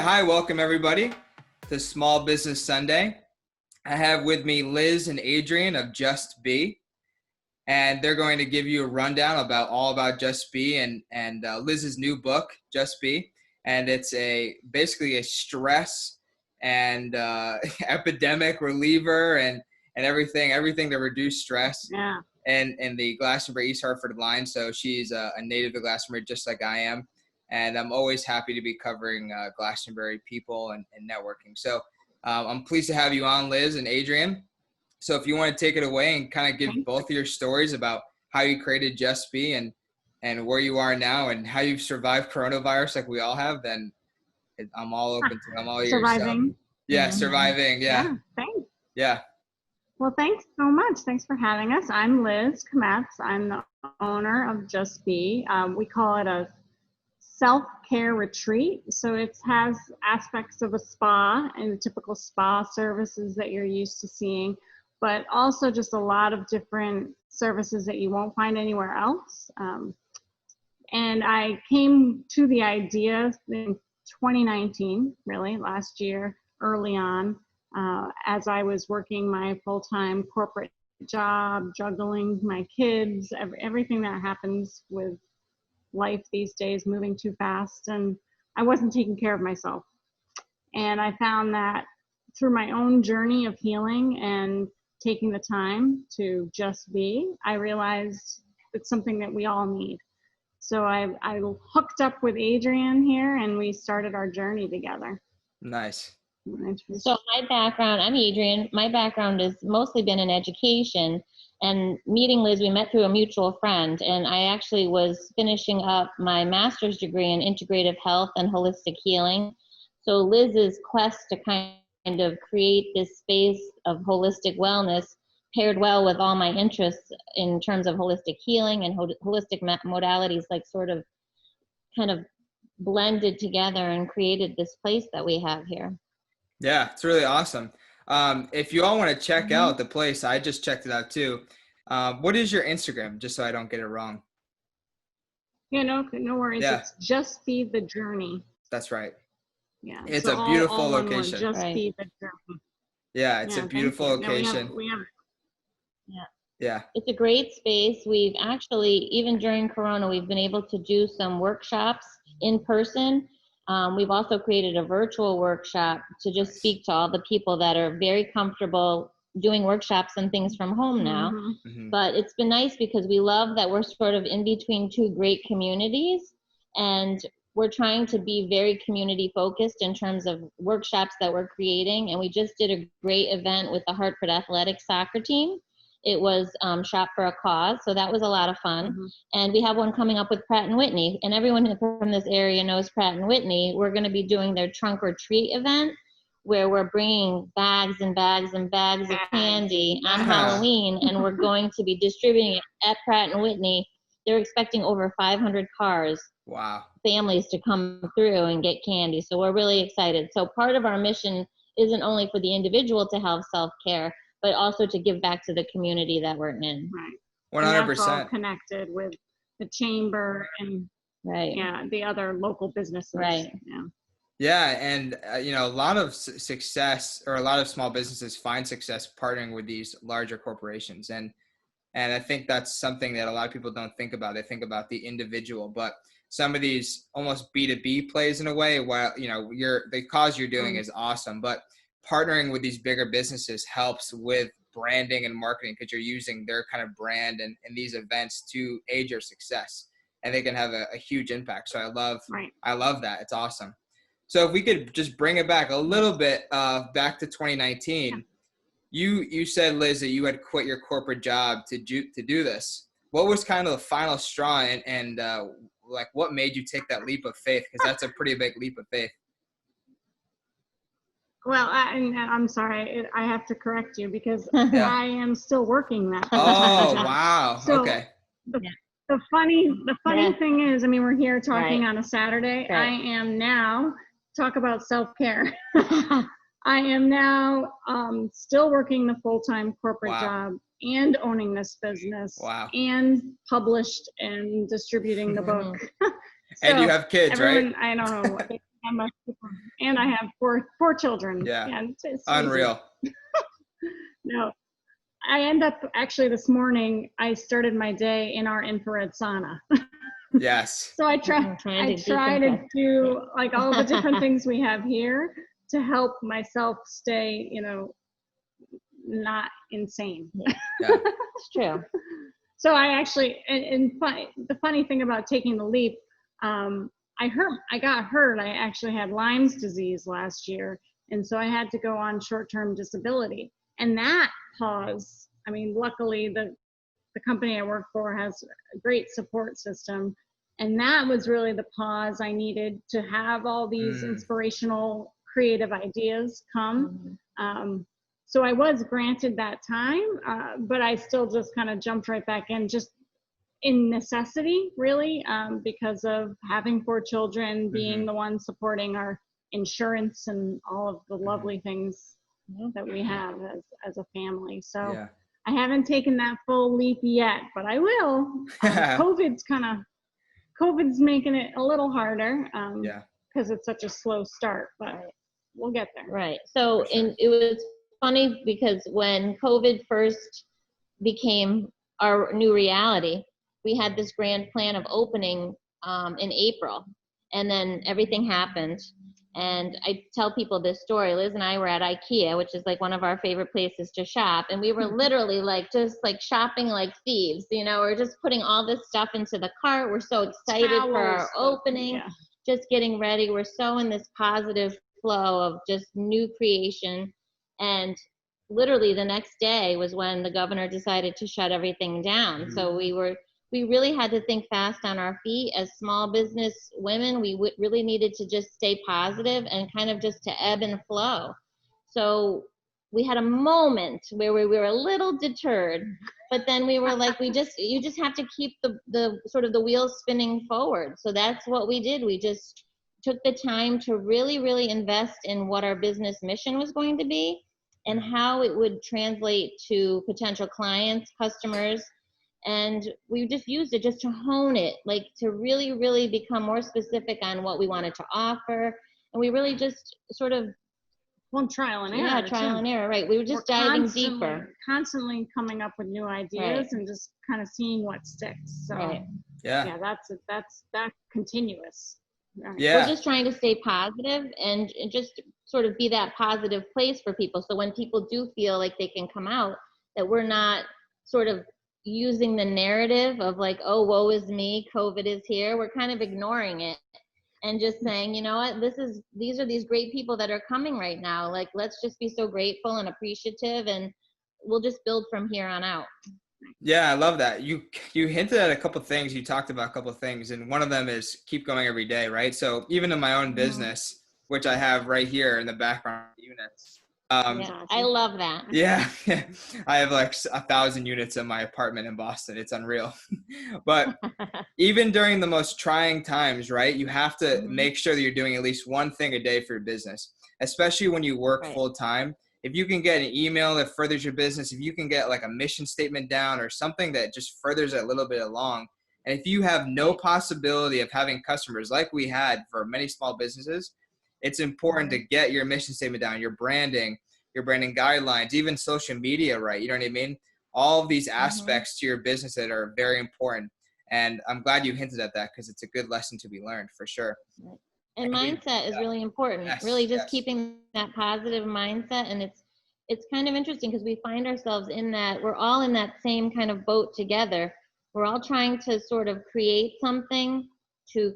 Hi, welcome everybody to Small Business Sunday. I have with me Liz and Adrian of Just Be, and they're going to give you a rundown about Just Be and Liz's new book, Just Be, and it's basically a stress and epidemic reliever and everything to reduce stress. Yeah. And in the Glastonbury East Hartford line, so she's a native of Glastonbury just like I am. And I'm always happy to be covering Glastonbury people and networking. So I'm pleased to have you on, Liz and Adrian. So if you want to take it away and kind of give both of your stories about how you created Just Be and where you are now and how you've survived coronavirus like we all have, then I'm all open to it. I'm all ears. Surviving. So, yeah, surviving. Yeah. Thanks. Yeah. Well, thanks so much. Thanks for having us. I'm Liz Kametz. I'm the owner of Just Be. We call it a self-care retreat. So it has aspects of a spa and the typical spa services that you're used to seeing, but also just a lot of different services that you won't find anywhere else. And I came to the idea in 2019, really last year, early on, as I was working my full-time corporate job, juggling my kids, everything that happens with life these days, moving too fast, and I wasn't taking care of myself. And I found that through my own journey of healing and taking the time to just be, I realized it's something that we all need. So I hooked up with Adrian here and we started our journey together. Nice. So my background, I'm Adrian. My background has mostly been in education. And meeting Liz, we met through a mutual friend, and I actually was finishing up my master's degree in integrative health and holistic healing. So Liz's quest to kind of create this space of holistic wellness paired well with all my interests in terms of holistic healing and holistic modalities, like sort of kind of blended together and created this place that we have here. Yeah, it's really awesome. If you all want to check out the place, I just checked it out too. What is your Instagram, just so I don't get it wrong? Yeah, no worries. Yeah. It's Just Be the Journey. That's right. Yeah. It's so a beautiful all location. Just Be the Journey. Yeah, it's a beautiful location. Yeah. It's a great space. We've actually, even during Corona, we've been able to do some workshops in person. We've also created a virtual workshop to just speak to all the people that are very comfortable doing workshops and things from home now. But it's been nice because we love that we're sort of in between two great communities, and we're trying to be very community focused in terms of workshops that we're creating. And we just did a great event with the Hartford Athletic soccer team. It was Shop for a Cause, so that was a lot of fun. And we have one coming up with Pratt & Whitney, and everyone from this area knows Pratt & Whitney. We're going to be doing their Trunk or Treat event, where we're bringing bags and bags and bags of candy on Halloween, and we're going to be distributing it at Pratt & Whitney. They're expecting over 500 cars, families to come through and get candy, so we're really excited. So part of our mission isn't only for the individual to have self-care, but also to give back to the community that we're in. Right. 100%. And that's all connected with the chamber and the other local businesses. Right. Yeah. Yeah, and a lot of success, or a lot of small businesses find success partnering with these larger corporations, and I think that's something that a lot of people don't think about. They think about the individual, but some of these almost B2B plays in a way, while the cause you're doing is awesome, but partnering with these bigger businesses helps with branding and marketing, because you're using their kind of brand and these events to aid your success, and they can have a huge impact. So I love that. It's awesome. So if we could just bring it back a little bit, back to 2019, you said, Liz, that you had quit your corporate job to do this. What was kind of the final straw, and like what made you take that leap of faith? Because that's a pretty big leap of faith. Well, I'm sorry, I have to correct you because I am still working that. Oh, wow. So okay. The funny thing is, I mean, we're here talking on a Saturday. I am now, talk about self-care. I am now still working the full-time corporate job and owning this business and published and distributing the book. And you have kids, right? I don't know. And I have four children. Yeah. It's Unreal. No, I end up actually this morning, I started my day in our infrared sauna. Yes. So I try to do like all the different things we have here to help myself stay, not insane. Yeah. It's true. So I actually, the funny thing about taking the leap, I got hurt. I actually had Lyme's disease last year. And so I had to go on short-term disability. And that paused. I mean, luckily the company I work for has a great support system. And that was really the pause I needed to have all these inspirational, creative ideas come. So I was granted that time, but I still just kind of jumped right back in, just in necessity, really, because of having 4 children, being the one supporting our insurance and all of the lovely things that we have as a family. So I haven't taken that full leap yet, but I will. COVID's making it a little harder because it's such a slow start, but we'll get there. Right. So, and it was funny because when COVID first became our new reality, we had this grand plan of opening in April, and then everything happened. And I tell people this story. Liz and I were at IKEA, which is like one of our favorite places to shop. And we were literally just shopping like thieves. We're just putting all this stuff into the cart. We're so excited for our opening, just getting ready. We're so in this positive flow of just new creation. And literally the next day was when the governor decided to shut everything down. So we really had to think fast on our feet as small business women. We really needed to just stay positive and kind of just to ebb and flow. So we had a moment where we were a little deterred, but then we were like, you just have to keep the sort of the wheels spinning forward. So that's what we did. We just took the time to really, really invest in what our business mission was going to be and how it would translate to potential clients, customers. And we just used it just to hone it, like to really, really become more specific on what we wanted to offer. And we really just sort of trial and error. Yeah, trial and error, right. We were just diving deeper. Constantly coming up with new ideas and just kind of seeing what sticks. So yeah, that's continuous. Right. We're just trying to stay positive and just sort of be that positive place for people. So when people do feel like they can come out, that we're not sort of using the narrative of like, oh, woe is me, COVID is here. We're kind of ignoring it and just saying, you know what, these are these great people that are coming right now. Like, let's just be so grateful and appreciative, and we'll just build from here on out. Yeah, I love that. You hinted at a couple of things. You talked about a couple of things, and one of them is keep going every day, right? So even in my own business, which I have right here in the background units. I love that. Yeah. I have like 1,000 units in my apartment in Boston. It's unreal. But even during the most trying times, right, you have to make sure that you're doing at least one thing a day for your business, especially when you work full time. If you can get an email that furthers your business, if you can get like a mission statement down or something that just furthers it a little bit along, and if you have no possibility of having customers like we had for many small businesses, it's important to get your mission statement down, your branding guidelines, even social media, right? You know what I mean? All of these aspects to your business that are very important. And I'm glad you hinted at that because it's a good lesson to be learned for sure. And mindset is really important. Really just keeping that positive mindset. And it's kind of interesting because we find ourselves in that, we're all in that same kind of boat together. We're all trying to sort of create something to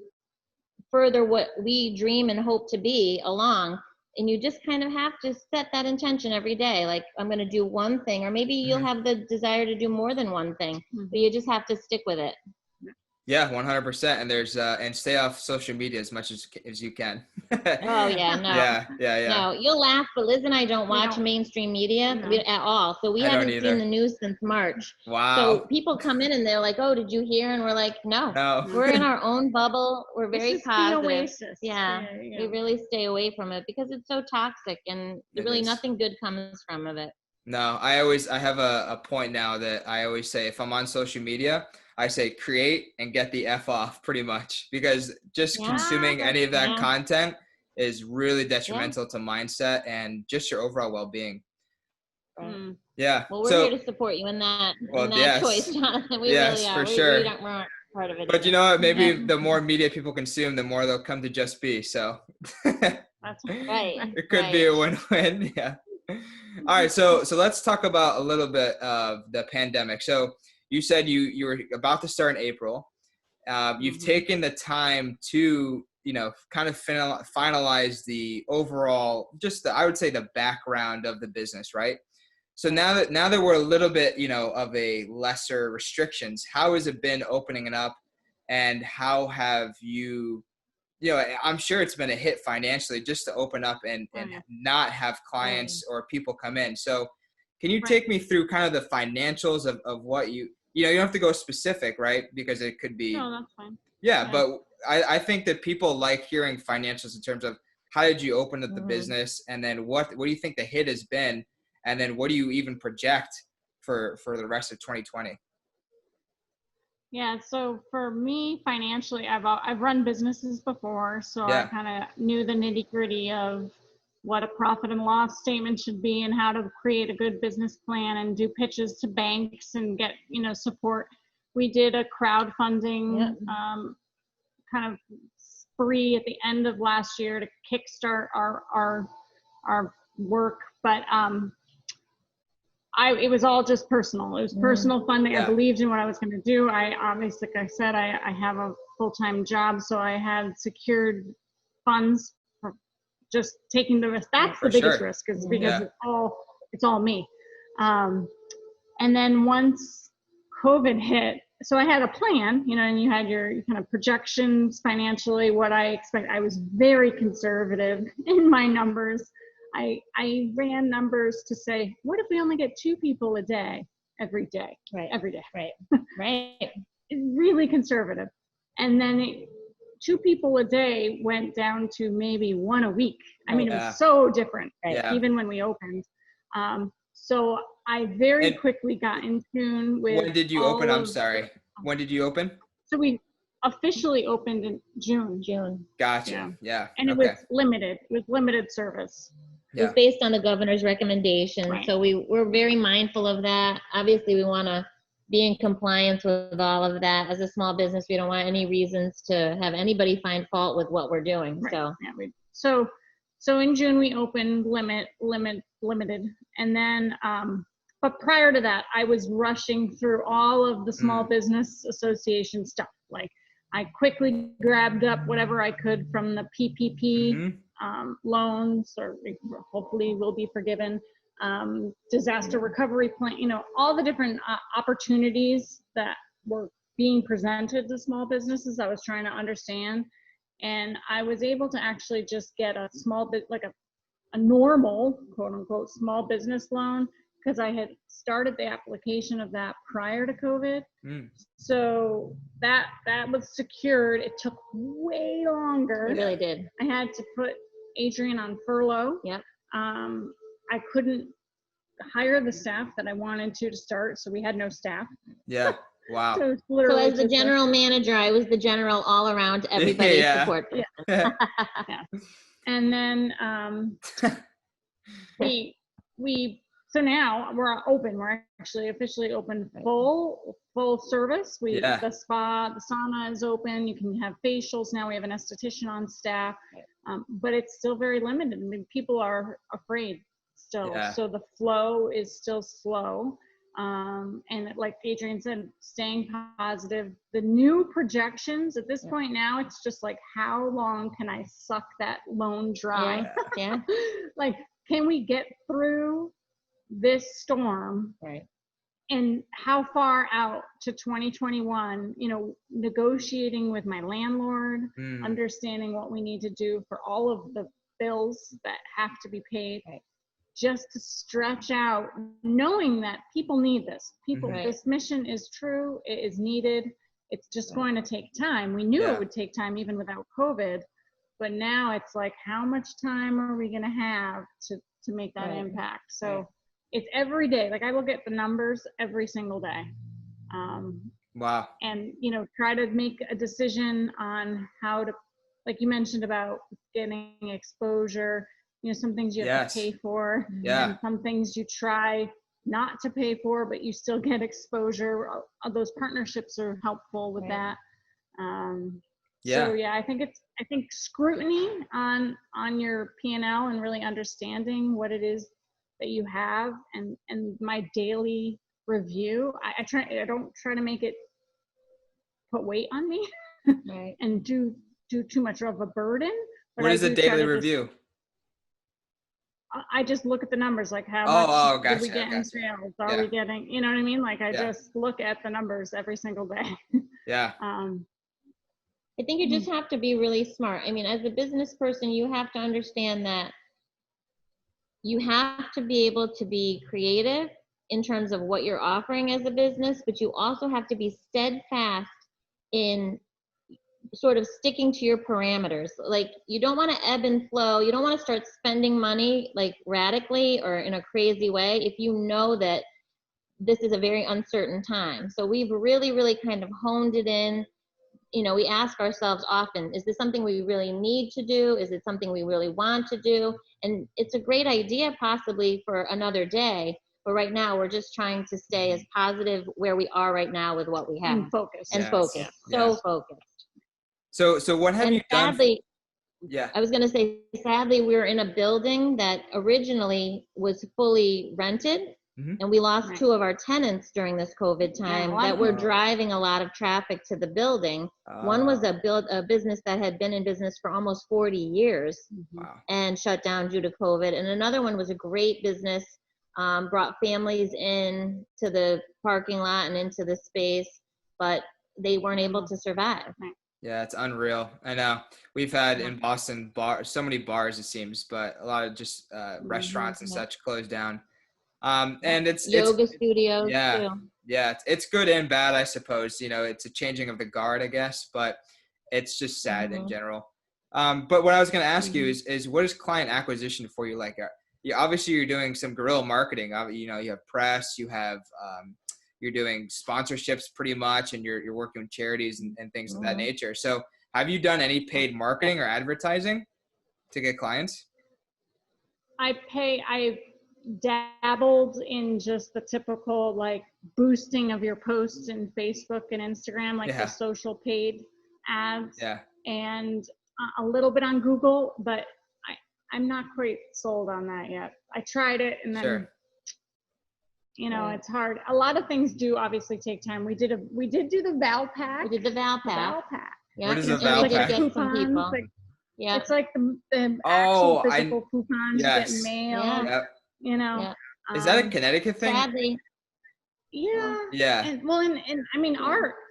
further what we dream and hope to be along. And you just kind of have to set that intention every day. Like, I'm going to do one thing, or maybe you'll have the desire to do more than one thing, but you just have to stick with it. Yeah, 100%. And there's and stay off social media as much as you can. Oh yeah, no. Yeah. No, you'll laugh, but Liz and I don't watch mainstream media at all. So we haven't seen the news since March. Wow. So people come in and they're like, "Oh, did you hear?" And we're like, "No. We're in our own bubble. We're very positive." The oasis. Yeah, we really stay away from it because it's so toxic and really nothing good comes from it. No, I have a point now that I always say, if I'm on social media, I say create and get the F off pretty much, because just consuming any of that content is really detrimental to mindset and just your overall well-being. Right. Yeah. Well, we're so, here to support you in that yes, choice, Jonathan. We yes, really are. for We sure. we're not part of it. But either. you know what? Maybe Yeah. the more media people consume, the more they'll come to Just Be. So That's Right. it could be a win-win. Yeah. All right. So let's talk about a little bit of the pandemic. So you said you were about to start in April. You've taken the time to, kind of finalize the overall, I would say the background of the business, right? So now that we're a little bit, of a lesser restrictions, how has it been opening it up, and how have you, I'm sure it's been a hit financially just to open up and not have clients or people come in. So can you take me through kind of the financials of what you don't have to go specific, right? Because it could be. No, that's fine. Yeah, but I think that people like hearing financials in terms of how did you open up the business, and then what do you think the hit has been, and then what do you even project for the rest of 2020? Yeah, so for me financially, I've run businesses before, so I kind of knew the nitty-gritty of what a profit and loss statement should be and how to create a good business plan and do pitches to banks and get, support. We did a crowdfunding kind of spree at the end of last year to kickstart our work, but it was all just personal. It was personal funding. Yeah. I believed in what I was going to do. I obviously, like I said, I have a full-time job, so I had secured funds for just taking the risk. That's the biggest risk, is because it's all me. And then once COVID hit, so I had a plan, and you had your kind of projections financially, what I expect. I was very conservative in my numbers. I ran numbers to say, what if we only get 2 people a day every day? Right. Every day. Right. Really conservative. And then 2 people a day went down to maybe 1 a week. I mean, it was so different, even when we opened. So I very quickly got in tune with. When did you open? I'm sorry. When did you open? So we officially opened in June. Gotcha. Yeah. And it was limited. It was limited service. It was based on the governor's recommendation. Right. So we're very mindful of that. Obviously, we want to be in compliance with all of that. As a small business, we don't want any reasons to have anybody find fault with what we're doing. Right. So in June we opened limited, and then but prior to that, I was rushing through all of the small business association stuff. Like, I quickly grabbed up whatever I could from the PPP loans, or hopefully will be forgiven, disaster recovery plan, all the different opportunities that were being presented to small businesses. I was trying to understand, and I was able to actually just get a small bit, like a normal, quote unquote, small business loan, because I had started the application of that prior to COVID. So that was secured. It took way longer. It really did. I had to put Adrian on furlough. Yep. I couldn't hire the staff that I wanted to start, so we had no staff. Yeah. Wow. So as the general manager, I was the general all around to everybody's support. Yeah. And then so now we're open. We're actually officially open full service. The spa, the sauna is open. You can have facials now. We have an esthetician on staff, but it's still very limited. I mean, people are afraid still, so the flow is still slow. And like Adrian said, staying positive. The new projections at this point now, it's just like, how long can I suck that loan dry? Yeah. Like, can we get through this storm? Right. And how far out to 2021, negotiating with my landlord, understanding what we need to do for all of the bills that have to be paid, just to stretch out, knowing that people need this. This mission is true, it is needed. It's just going to take time. We knew it would take time even without COVID, but now it's like, how much time are we gonna have to make that impact? So it's every day. Like, I look at the numbers every single day. Wow. And, try to make a decision on how to like you mentioned about getting exposure, you know, some things you have to pay for, and some things you try not to pay for, but you still get exposure. Those partnerships are helpful with that. So yeah, I think scrutiny on your P&L and really understanding what it is that you have, and my daily review. I don't try to make it put weight on me and do too much of a burden. But what is a daily review? I just look at the numbers, like how much did we get in sales? Are we getting, you know what I mean? Like I just look at the numbers every single day. I think you just have to be really smart. I mean, as a business person, you have to understand that you have to be able to be creative in terms of what you're offering as a business, but you also have to be steadfast in sort of sticking to your parameters. Like you don't want to ebb and flow. You don't want to start spending money like radically or in a crazy way if you know that this is a very uncertain time. So we've really, really kind of honed it in. You know, we ask ourselves often, is this something we really need to do? Is it something we really want to do? And it's a great idea possibly for another day, but right now we're just trying to stay as positive where we are right now with what we have. And focus. So focused. So what have you done? I was going to say, sadly, we're in a building that originally was fully rented. And we lost 2 of our tenants during this COVID time that were driving a lot of traffic to the building. One was a business that had been in business for almost 40 years and shut down due to COVID. And another one was a great business, brought families in to the parking lot and into the space, but they weren't able to survive. Yeah, it's unreal. I know we've had in Boston so many bars, it seems, but a lot of just restaurants and such closed down. And it's yoga studios too. Yeah, it's good and bad, I suppose. You know, it's a changing of the guard, I guess, but it's just sad in general. But what I was going to ask you is what is client acquisition for you like? Obviously you're doing some guerrilla marketing. You know, you have press, you have you're doing sponsorships pretty much, and you're working with charities and things of that nature. So have you done any paid marketing or advertising to get clients? I dabbled in just the typical like boosting of your posts in Facebook and Instagram, like the social paid ads, and a little bit on Google, but I'm not quite sold on that yet. I tried it and then you know it's hard. A lot of things do obviously take time. We did do the Val Pack. We did the Val Pack. Yeah. What is a Val Pack? Get some people. It's like the actual physical coupons get mailed. You know, is that a Connecticut thing? Sadly. Yeah. And I mean,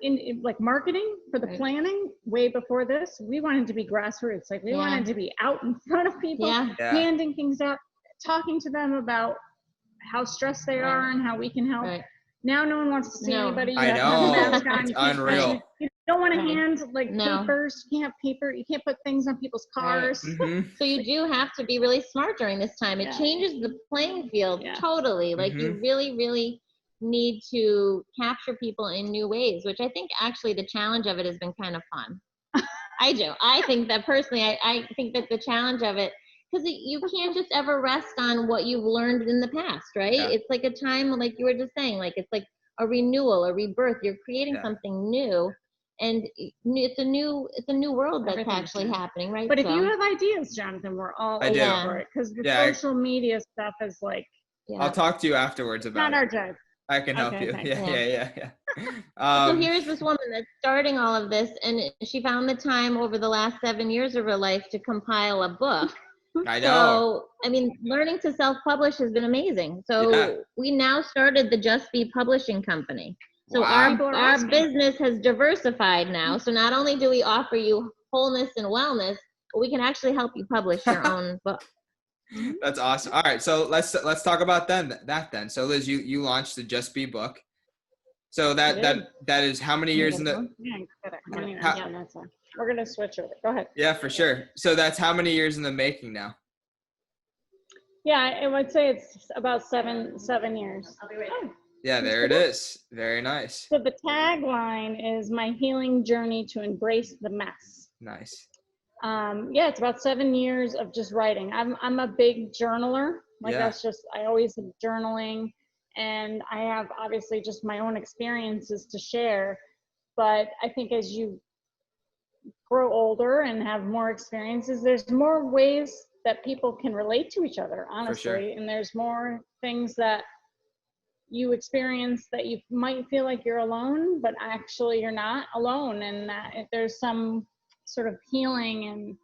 in like marketing for the planning way before this, we wanted to be grassroots. Like we wanted to be out in front of people, handing things out, talking to them about how stressed they are and how we can help. Now no one wants to see anybody. I know. It's unreal. You don't want to hand like papers. You can't have paper. You can't put things on people's cars. So you do have to be really smart during this time. It changes the playing field totally. Like you really, really need to capture people in new ways, which I think actually the challenge of it has been kind of fun. I do. I think that personally, I think that the challenge of it, because you can't just ever rest on what you've learned in the past, right? It's like a time, like you were just saying, like it's like a renewal, a rebirth. You're creating something new, and it's a new world that's actually happening, right? But if you have ideas, Jonathan, we're all over for it, because the social media stuff is like. I'll talk to you afterwards about it. Not our job. I can help you. Yeah. So here's this woman that's starting all of this, and she found the time over the last 7 years of her life to compile a book. I know. So, I mean, learning to self-publish has been amazing. So we now started the Just Be publishing company. So our business has diversified now. So not only do we offer you wholeness and wellness, but we can actually help you publish your own book. That's awesome. All right, so let's talk about that then. So Liz, you launched the Just Be book. So that is how many years in the? We're gonna switch over. Go ahead. Yeah, for sure. So that's how many years in the making now? Yeah, I would say it's about seven years. Yeah, there it is. Very nice. So the tagline is my healing journey to embrace the mess. Nice. Yeah, it's about 7 years of just writing. I'm a big journaler. Like Yeah, that's just, I always am journaling, and I have obviously just my own experiences to share. But I think as you grow older and have more experiences, there's more ways that people can relate to each other, for sure. honestly. And there's more things that you experience that you might feel like you're alone, but actually you're not alone. And that there's some sort of healing and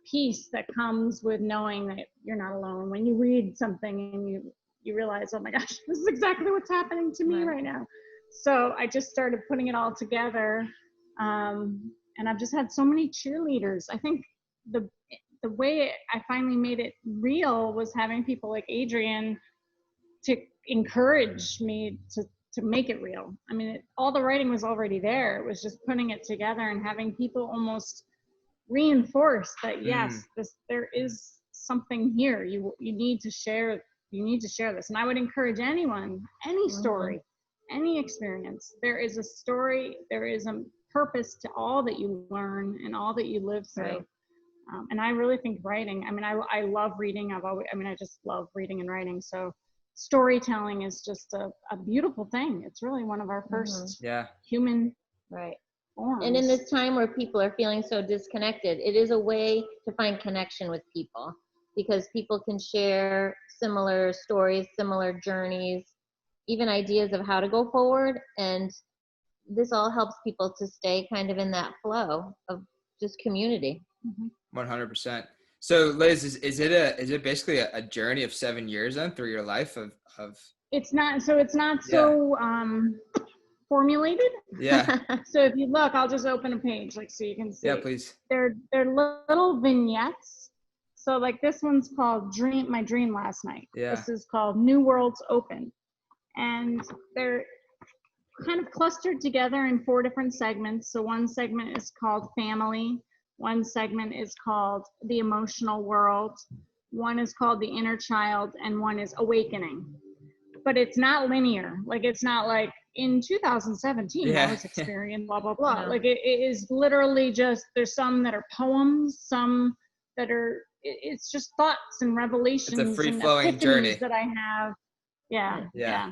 peace that comes with knowing that you're not alone. When you read something and you realize, oh my gosh, this is exactly what's happening to me right now. So I just started putting it all together. And I've just had so many cheerleaders. I think the way I finally made it real was having people like Adrian to encourage me to make it real. I mean, all the writing was already there. It was just putting it together and having people almost reinforce that, yes, there is something here. You need to share. You need to share this. And I would encourage anyone, any story, any experience. There is a story. There is a purpose to all that you learn and all that you live through. Right. And I really think writing. I mean, I love reading. I just love reading and writing. So storytelling is just a beautiful thing. It's really one of our first human right forms. And in this time where people are feeling so disconnected, it is a way to find connection with people, because people can share similar stories, similar journeys, even ideas of how to go forward. And this all helps people to stay kind of in that flow of just community. 100%. So Liz, is it basically a journey of 7 years then through your life of it's not so formulated. Yeah. So if you look, I'll just open a page like so you can see. Yeah, please. They're little vignettes. So like this one's called My Dream Last Night. Yeah. This is called New Worlds Open. And they're kind of clustered together in 4 different segments. So one segment is called Family. One segment is called The Emotional World. One is called The Inner Child, and one is Awakening. But it's not linear. Like it's not like in 2017 I was experiencing blah blah blah. No. Like it is literally just, there's some that are poems, some that are, it's just thoughts and revelations. It's a free and flowing journey that I have. Yeah.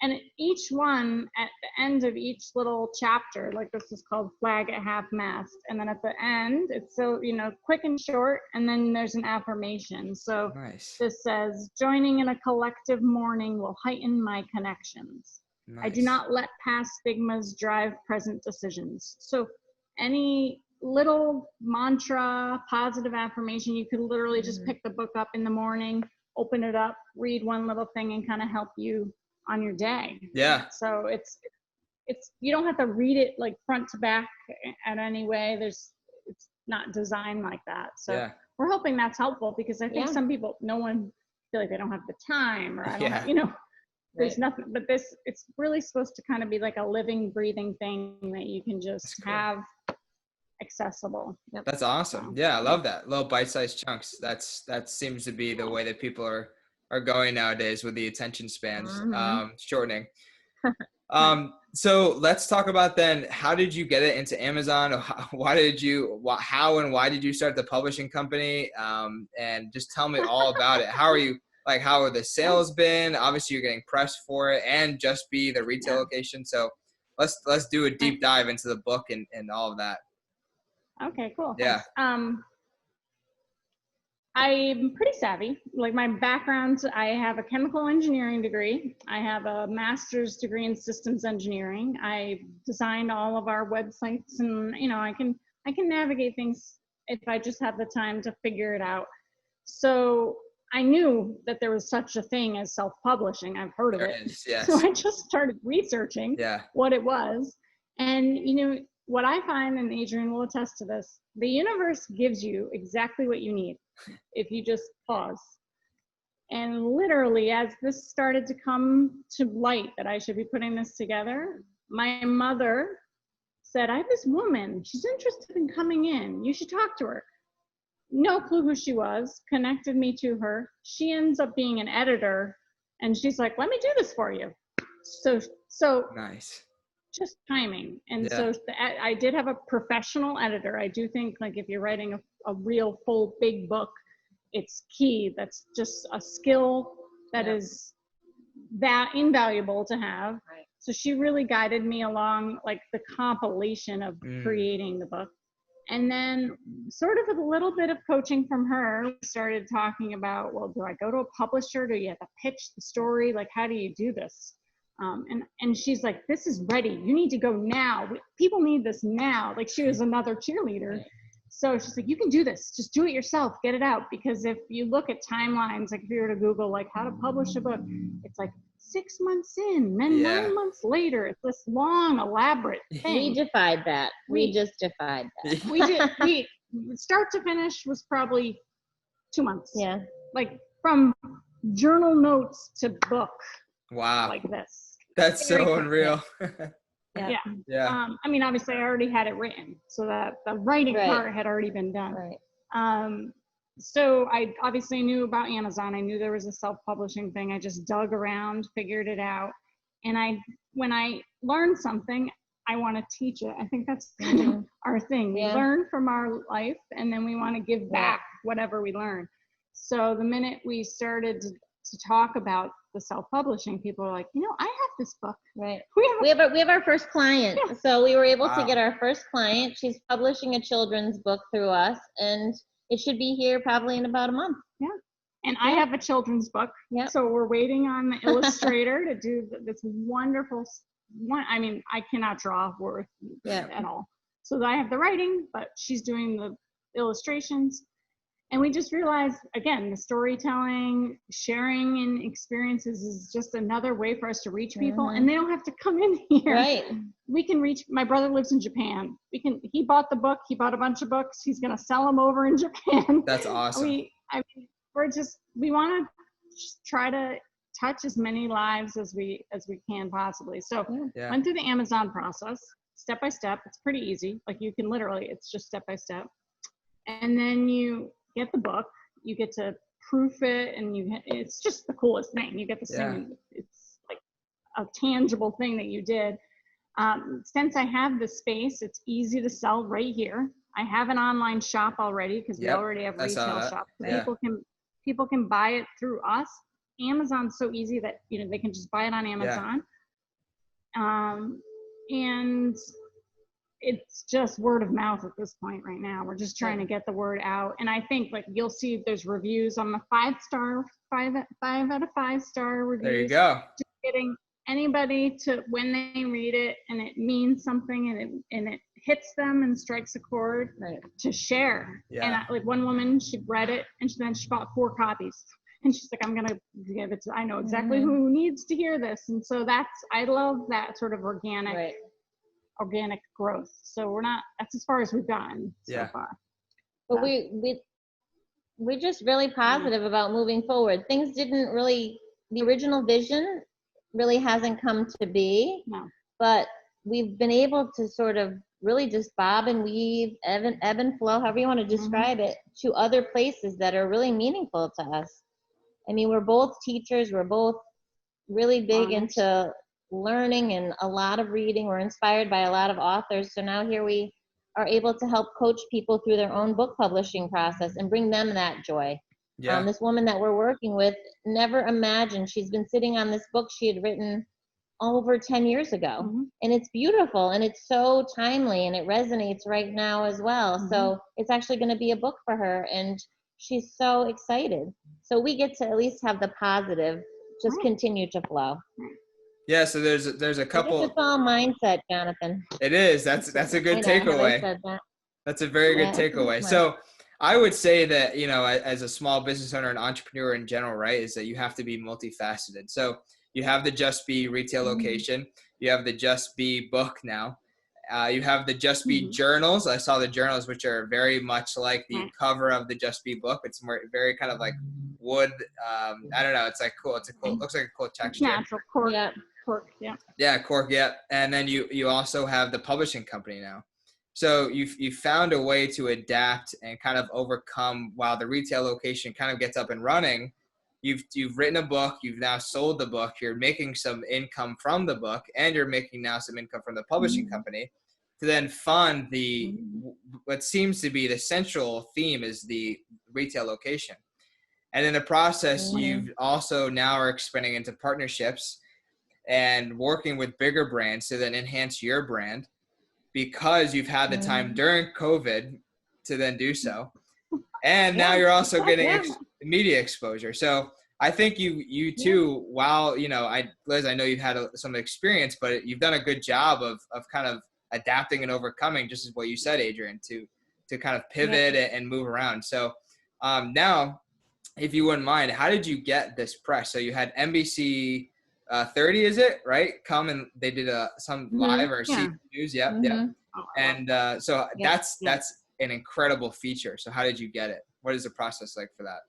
And each one, at the end of each little chapter, like this is called Flag at Half Mast, and then at the end it's so quick and short, and then there's an affirmation. So nice. This says, joining in a collective mourning will heighten my connections. Nice. I do not let past stigmas drive present decisions. So any little mantra, positive affirmation, you could literally just pick the book up in the morning, open it up, read one little thing, and kind of help you on your day. Yeah. So it's you don't have to read it like front to back in any way. It's not designed like that. So we're hoping that's helpful, because I think some people, no one feel like they don't have the time, or I don't have, there's nothing, but it's really supposed to kind of be like a living, breathing thing that you can just have accessible. That's awesome. Yeah, I love that. Little bite-sized chunks. That seems to be the way that people are going nowadays with the attention spans shortening. So let's talk about then, how did you get it into Amazon? How and why did you start the publishing company? And just tell me all about it. How are the sales been? Obviously you're getting pressed for it, and Just Be, the retail location. So let's do a deep dive into the book and all of that. Okay, cool. Yeah. Thanks. I'm pretty savvy. Like my background, I have a chemical engineering degree. I have a master's degree in systems engineering. I designed all of our websites, and I can navigate things if I just have the time to figure it out. So I knew that there was such a thing as self-publishing. I've heard of it. Yes. So I just started researching what it was. And what I find, and Adrian will attest to this, the universe gives you exactly what you need if you just pause. And literally, as this started to come to light that I should be putting this together, my mother said, I have this woman, she's interested in coming in, you should talk to her. No clue who she was, connected me to her. She ends up being an editor, and she's like, let me do this for you. So nice. just timing. And Yeah. so I did have a professional editor. I do think like if you're writing a real full big book, it's key. That's just a skill that is that invaluable to have. Right. So she really guided me along like the compilation of creating the book. And then sort of with a little bit of coaching from her, we started talking about, well, do I go to a publisher? Do you have to pitch the story? Like, how do you do this? And she's like, this is ready. You need to go now. People need this now. Like she was another cheerleader. So she's like, you can do this. Just do it yourself. Get it out. Because if you look at timelines, like if you were to Google like how to publish a book, it's like 6 months in, then 9 months later. It's this long, elaborate thing. We defied that. We just defied that. We start to finish was probably 2 months. Yeah. Like from journal notes to book. Wow. Like this. That's so unreal. Yeah. I mean, obviously I already had it written, so that the writing part had already been done. Right. So I obviously knew about Amazon. I knew there was a self-publishing thing. I just dug around, figured it out. And when I learned something, I want to teach it. I think that's kind of our thing. We learn from our life, and then we want to give back whatever we learn. So the minute we started to talk about the self-publishing, people are like, I have this book. Right. We have our first client. Yeah. So we were able to get our first client. She's publishing a children's book through us, and it should be here probably in about a month. Yeah. And I have a children's book. Yeah. So we're waiting on the illustrator to do this wonderful one. I mean, I cannot draw worth at all. So I have the writing, but she's doing the illustrations. And we just realized, again, the storytelling, sharing and experiences is just another way for us to reach people. And they don't have to come in here. Right. We can reach, my brother lives in Japan. He bought the book. He bought a bunch of books. He's going to sell them over in Japan. That's awesome. We want to try to touch as many lives as we can possibly. So went through the Amazon process, step by step. It's pretty easy. Like you can literally, it's just step by step. And then you get the book, you get to proof it, and it's just the coolest thing. You get this thing, it's like a tangible thing that you did. Since I have the space, it's easy to sell right here. I have an online shop already because we already have retail shops. People can buy it through us. Amazon's so easy that they can just buy it on Amazon. And it's just word of mouth at this point right now. We're just trying to get the word out. And I think like you'll see there's reviews on the 5 out of 5 star reviews. There you go. Just getting anybody to, when they read it and it means something and it hits them and strikes a chord, to share. And like one woman, she read it and then she bought 4 copies. And she's like, I'm going to give it to, I know exactly who needs to hear this. And so I love that sort of organic growth. So that's as far as we've gotten so far. But we're just really positive about moving forward. Things didn't really, the original vision really hasn't come to be, but we've been able to sort of really just bob and weave, ebb and flow, however you want to describe it, to other places that are really meaningful to us. I mean, we're both teachers. We're both really big into learning and a lot of reading. We're inspired by a lot of authors. So now here we are able to help coach people through their own book publishing process and bring them that joy. This woman that we're working with never imagined, she's been sitting on this book she had written over 10 years ago. And it's beautiful and it's so timely and it resonates right now as well. So it's actually going to be a book for her and she's so excited. So we get to at least have the positive just continue to flow. Yeah, so there's a couple. It's all mindset, Jonathan. It is. That's a good takeaway. That's a very good takeaway. So I would say that, as a small business owner and entrepreneur in general, right, is that you have to be multifaceted. So you have the Just Be retail location. You have the Just Be book now. You have the Just Be journals. I saw the journals, which are very much like the cover of the Just Be book. It's very kind of like wood. I don't know. It's like cool. It looks like a cool texture. Natural cork. Cork. Yeah, cork. Yeah. And then you also have the publishing company now. So you found a way to adapt and kind of overcome while the retail location kind of gets up and running. you've written a book, you've now sold the book, you're making some income from the book, and you're making now some income from the publishing company to then fund what seems to be the central theme is the retail location. And in the process, you've also now are expanding into partnerships and working with bigger brands to then enhance your brand, because you've had the time during COVID to then do so. And now you're also getting media exposure. So I think you too, while, Liz, I know you've had some experience, but you've done a good job of kind of adapting and overcoming, just as what you said, Adrian, to kind of pivot and move around. So now, if you wouldn't mind, how did you get this press? So you had NBC 30, is it right? Come and they did some live or CT News. Yep. And so that's an incredible feature. So how did you get it? What is the process like for that?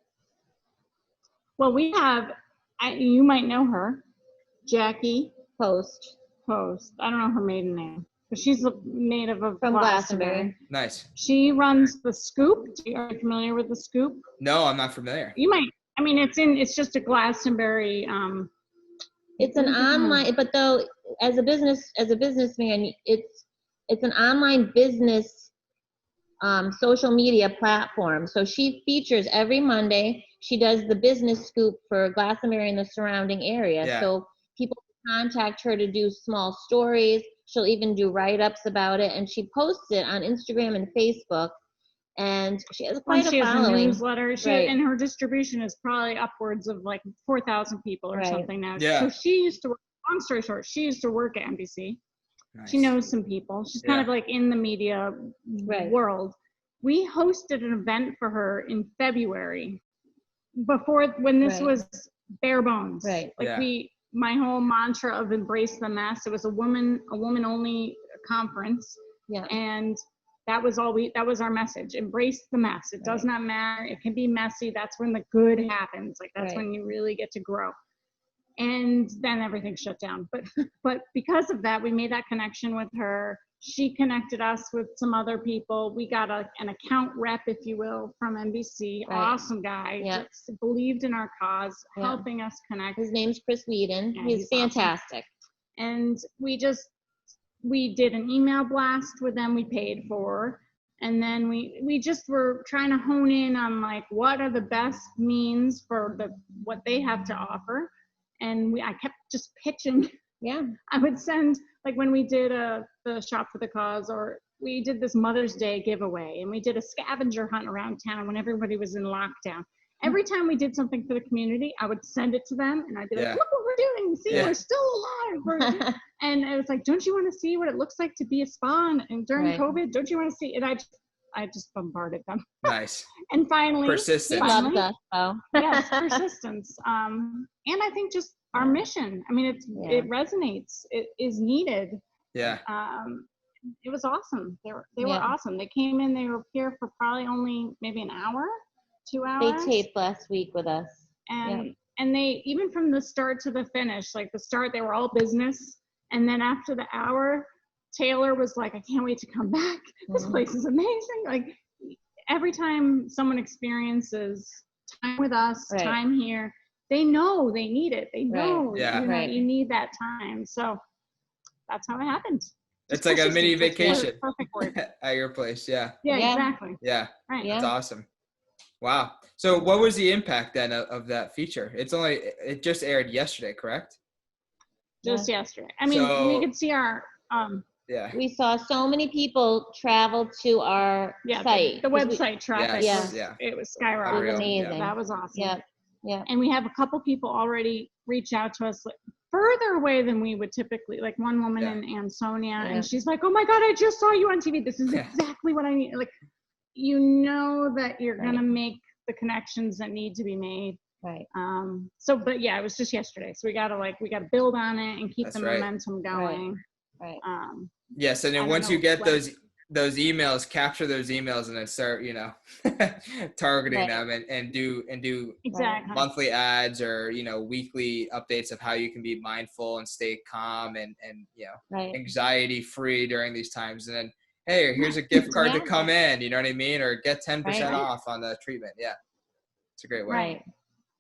Well, we have, you might know her, Jackie Post. I don't know her maiden name, but she's a native of From Glastonbury. Nice. She runs The Scoop. Are you familiar with The Scoop? No, I'm not familiar. You might. I mean, it's just a Glastonbury. It's an online, but though as a businessman, it's an online business social media platform. So she features every Monday. She does the business scoop for Glastonbury and the surrounding area. Yeah. So people contact her to do small stories. She'll even do write-ups about it, and she posts it on Instagram and Facebook. And she has quite a following. A newsletter. And her distribution is probably upwards of like 4,000 people or something now. Yeah. So she used to work, long story short, she used to work at NBC. Nice. She knows some people. She's kind of like in the media world. We hosted an event for her in February, when this was bare bones. Right. My whole mantra of embrace the mess. It was a woman only conference. Yeah. And that was our message. Embrace the mess. It does not matter. It can be messy. That's when the good happens. Like that's when you really get to grow. And then everything shut down. But because of that, we made that connection with her. She connected us with some other people. We got an account rep, if you will, from NBC. Awesome guy. Just believed in our cause, helping us connect. His name's Chris Whedon. He's fantastic. Awesome. And we did an email blast with them we paid for. And then we just were trying to hone in on like, what are the best means for what they have to offer. And I kept just pitching. Yeah. I would send, like when we did the Shop for the Cause, or we did this Mother's Day giveaway, and we did a scavenger hunt around town when everybody was in lockdown. Every time we did something for the community, I would send it to them, and I'd be like, look what we're doing. See, we're still alive. And it was like, don't you want to see what it looks like to be a spa and during COVID? Don't you want to see? And I just bombarded them. Nice. And finally, persistence. Loved us, though. Yes, persistence. And I think just our mission. I mean, it resonates. It is needed. Yeah. It was awesome. They were awesome. They came in. They were here for probably only maybe an hour, 2 hours. They taped last week with us. And they, even from the start to the finish, like the start, they were all business. And then after the hour, Taylor was like, I can't wait to come back. This place is amazing. Like every time someone experiences time with us, time here, they know they need it. They know, you need that time. So that's how it happened. It's like a mini vacation perfect word. At your place. Yeah. Yeah, exactly. Yeah. Right. That's awesome. Wow. So what was the impact then of that feature? It just aired yesterday, correct? Just yesterday. I mean, we could see our, we saw so many people travel to our site. The website traffic. It was skyrocketing. It was amazing. That was awesome. Yeah. And we have a couple people already reach out to us further away than we would typically, like one woman and Sonia, and she's like, oh my God, I just saw you on TV. This is exactly what I need. Like, you know that you're going to make the connections that need to be made. Right. But yeah, it was just yesterday. So we got to build on it and keep the momentum going. Right. Yes. And then once you get those emails, capture those emails and then start, targeting them and do exactly monthly ads or, weekly updates of how you can be mindful and stay calm and anxiety free during these times. And then, hey, here's a gift card to come in, you know what I mean? Or get 10% off on the treatment. Yeah. It's a great way. Right.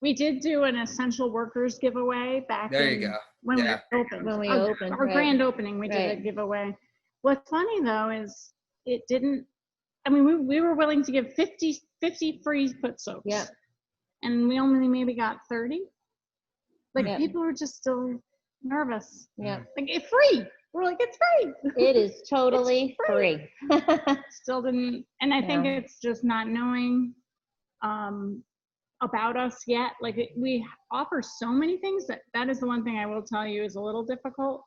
We did do an essential workers giveaway back There you go. when Yeah. we opened. When we Our- opened, our right. grand opening, we did a Right. giveaway. What's funny though is it didn't. I mean, we were willing to give 50 free foot soaks. Yeah. And we only maybe got 30. Like Yeah. people were just still nervous. Yeah. Like it's free. We're like, it's free. It is totally free. Still didn't, and I think Yeah. it's just not knowing about us yet. Like we offer so many things that is the one thing I will tell you is a little difficult.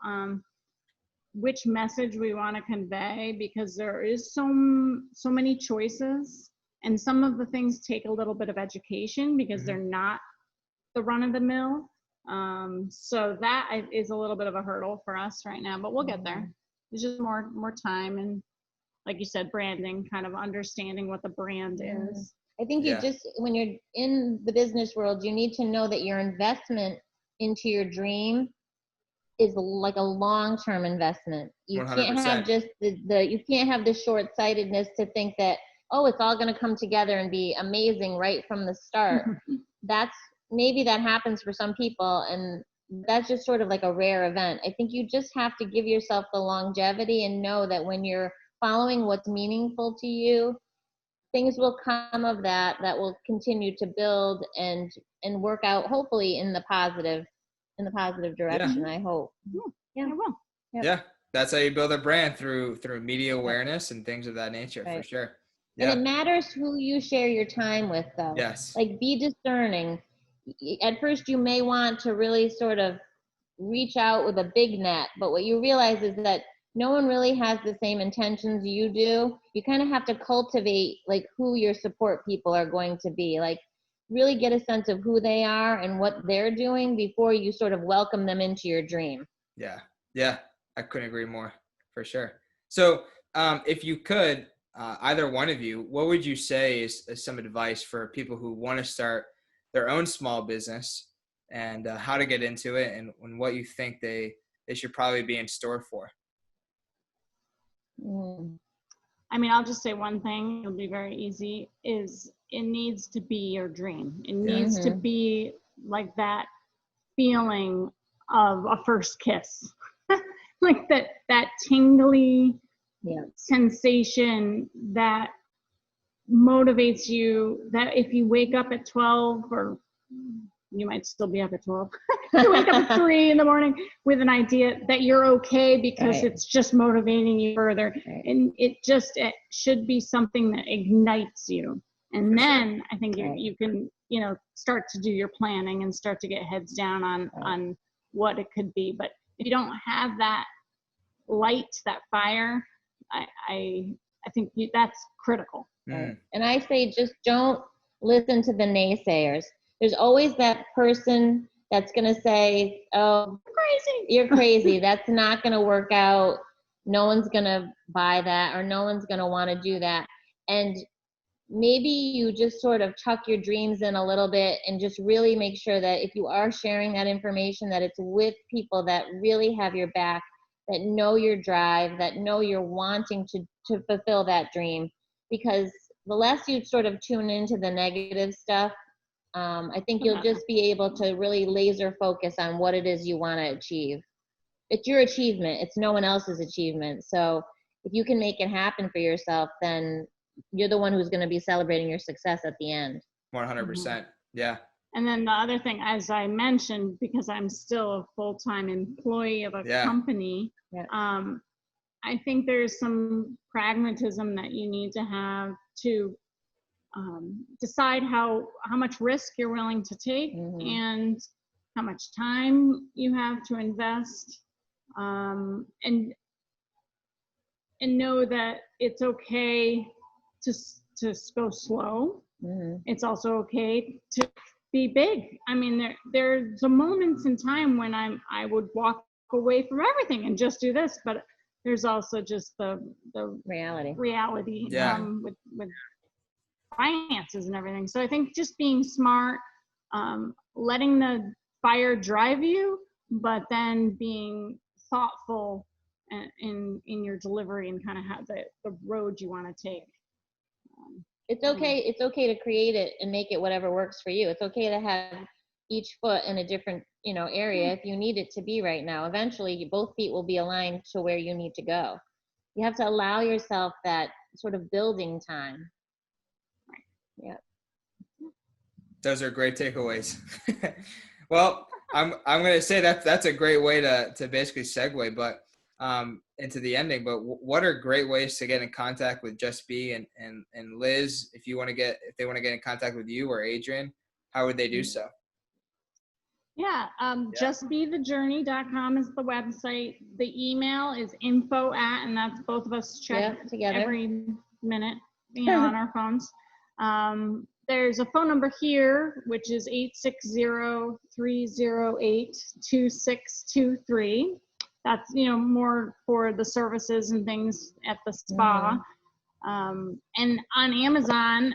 Which message we want to convey, because there is so many choices, and some of the things take a little bit of education because they're not the run of the mill. So that is a little bit of a hurdle for us right now, but we'll get there. It's just more time, and like you said, branding, kind of understanding what the brand is. I think you just, when you're in the business world, you need to know that your investment into your dream is like a long-term investment. You 100%. can't have just you can't have the short-sightedness to think that, oh, it's all going to come together and be amazing right from the start. Maybe that happens for some people, and that's just sort of like a rare event. I think you just have to give yourself the longevity and know that when you're following what's meaningful to you, things will come of that will continue to build and work out, hopefully in the positive direction. I hope. Yeah, it will. Yep. Yeah, that's how you build a brand, through media awareness and things of that nature, for sure. And it matters who you share your time with, though. Yes. Like, be discerning. At first, you may want to really sort of reach out with a big net, but what you realize is that no one really has the same intentions you do. You kind of have to cultivate like who your support people are going to be. Like, really get a sense of who they are and what they're doing before you sort of welcome them into your dream. Yeah, I couldn't agree more, for sure. So if you could, either one of you, what would you say is some advice for people who want to start their own small business, and how to get into it, and what you think they should probably be in store for? I mean, I'll just say one thing, it'll be very easy, is it needs to be your dream. It needs to be like that feeling of a first kiss. Like that tingly sensation that motivates you, that if you wake up at 12, or you might still be up at 12, you wake up at 3 in the morning with an idea that you're okay because it's just motivating you further. And it should be something that ignites you. And then I think you can, start to do your planning and start to get heads down on what it could be. But if you don't have that light, that fire, I think that's critical. And I say, just don't listen to the naysayers. There's always that person that's going to say, oh, you're crazy. That's not going to work out. No one's going to buy that, or no one's going to want to do that. And maybe you just sort of tuck your dreams in a little bit and just really make sure that if you are sharing that information, that it's with people that really have your back, that know your drive, that know you're wanting to fulfill that dream. Because the less you sort of tune into the negative stuff, I think you'll just be able to really laser focus on what it is you want to achieve. It's your achievement. It's no one else's achievement. So if you can make it happen for yourself, then you're the one who's going to be celebrating your success at the end. 100%. Yeah. And then the other thing, as I mentioned, because I'm still a full-time employee of a company, I think there's some pragmatism that you need to have to decide how much risk you're willing to take and how much time you have to invest, and know that it's okay to go slow. It's also okay to be big. I mean, there's a moments in time when I would walk away from everything and just do this, but there's also just the reality with finances and everything. So I think just being smart, letting the fire drive you, but then being thoughtful in your delivery and kind of how the road you want to take. It's okay. It's okay to create it and make it whatever works for you. It's okay to have each foot in a different, area if you need it to be right now. Eventually, both feet will be aligned to where you need to go. You have to allow yourself that sort of building time. Yeah. Those are great takeaways. Well, I'm going to say that's a great way to basically segue, but into the ending. But what are great ways to get in contact with Just Be and Liz if they want to get in contact with you or Adrian? How would they do so? Yeah, justbethejourney.com is the website. The email is info@, and that's both of us check together every minute, on our phones. There's a phone number here, which is 860-308-2623. That's, more for the services and things at the spa. And on Amazon,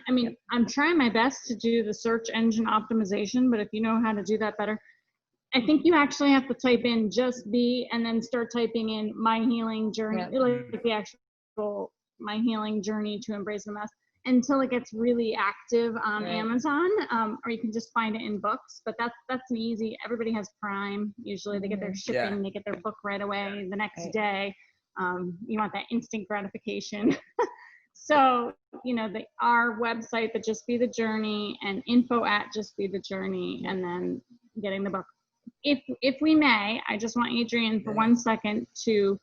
I'm trying my best to do the search engine optimization, but if you know how to do that better, I think you actually have to type in Just Be and then start typing in My Healing Journey, like the actual My Healing Journey to Embrace the Mess, until it gets really active on Amazon, or you can just find it in books. But that's an easy. Everybody has Prime. Usually they get their shipping, they get their book right away the next day. You want that instant gratification. So, our website, the Just Be the Journey, and info@justbethejourney, and then getting the book. If we may, I just want Adrian for 1 second to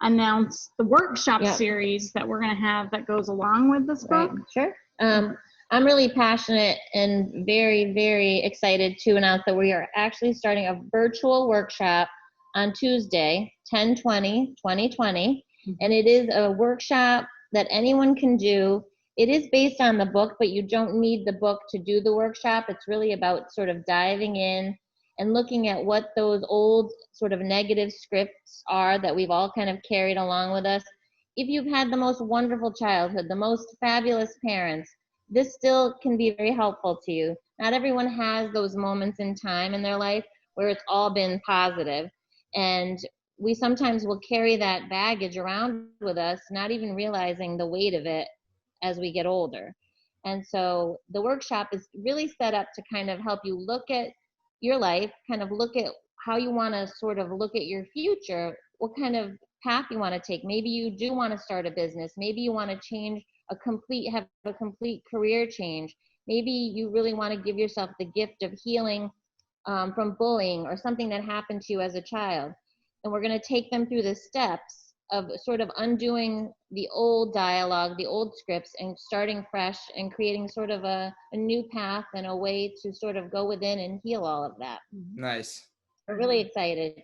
announce the workshop series that we're going to have that goes along with this book. Sure. I'm really passionate and very, very excited to announce that we are actually starting a virtual workshop on Tuesday, 10/20/2020, and it is a workshop that anyone can do. It is based on the book, but you don't need the book to do the workshop. It's really about sort of diving in and looking at what those old sort of negative scripts are that we've all kind of carried along with us. If you've had the most wonderful childhood, the most fabulous parents, this still can be very helpful to you. Not everyone has those moments in time in their life where it's all been positive. And we sometimes will carry that baggage around with us, not even realizing the weight of it as we get older. And so the workshop is really set up to kind of help you look at your life, kind of look at how you want to sort of look at your future, what kind of path you want to take. Maybe you do want to start a business. Maybe you want to have a complete career change. Maybe you really want to give yourself the gift of healing from bullying or something that happened to you as a child. And we're going to take them through the steps of sort of undoing the old dialogue, the old scripts, and starting fresh and creating sort of a new path and a way to sort of go within and heal all of that. Nice. We're really excited.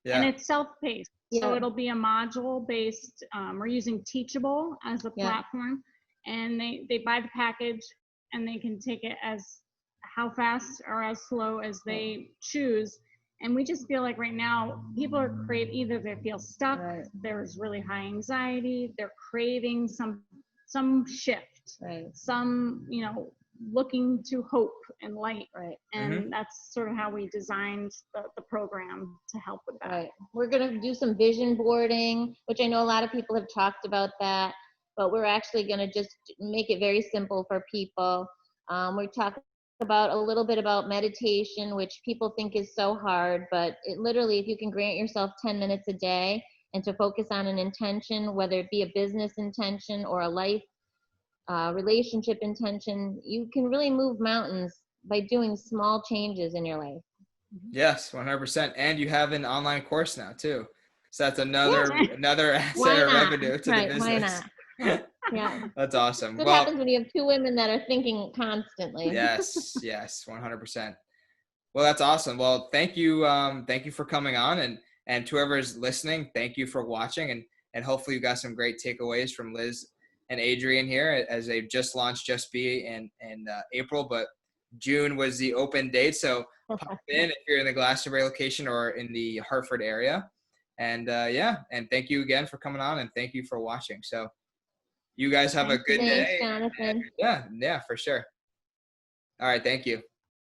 And it's self-paced. So it'll be a module-based, we're using Teachable as a platform, and they buy the package and they can take it as how fast or as slow as they choose. And we just feel like right now people are either they feel stuck, there's really high anxiety, they're craving some shift, some, looking to hope and light. And that's sort of how we designed the program to help with that. We're going to do some vision boarding, which I know a lot of people have talked about that, but we're actually going to just make it very simple for people. We're talking about a little bit about meditation, which people think is so hard, but it literally, if you can grant yourself 10 minutes a day and to focus on an intention, whether it be a business intention or a life relationship intention, you can really move mountains by doing small changes in your life. Yes, 100%. And you have an online course now too. So that's another asset of revenue to the business. Why not? Yeah. That's awesome. What happens when you have two women that are thinking constantly? Yes, 100%. Well, that's awesome. Well, thank you for coming on, and to whoever's listening, thank you for watching, and hopefully you got some great takeaways from Liz and Adrian here as they've just launched Just Be in April, but June was the open date. So pop in if you're in the Glastonbury location or in the Hartford area. And and thank you again for coming on, and thank you for watching. So you guys have a good day. Thanks, Jonathan. Yeah, for sure. All right. Thank you.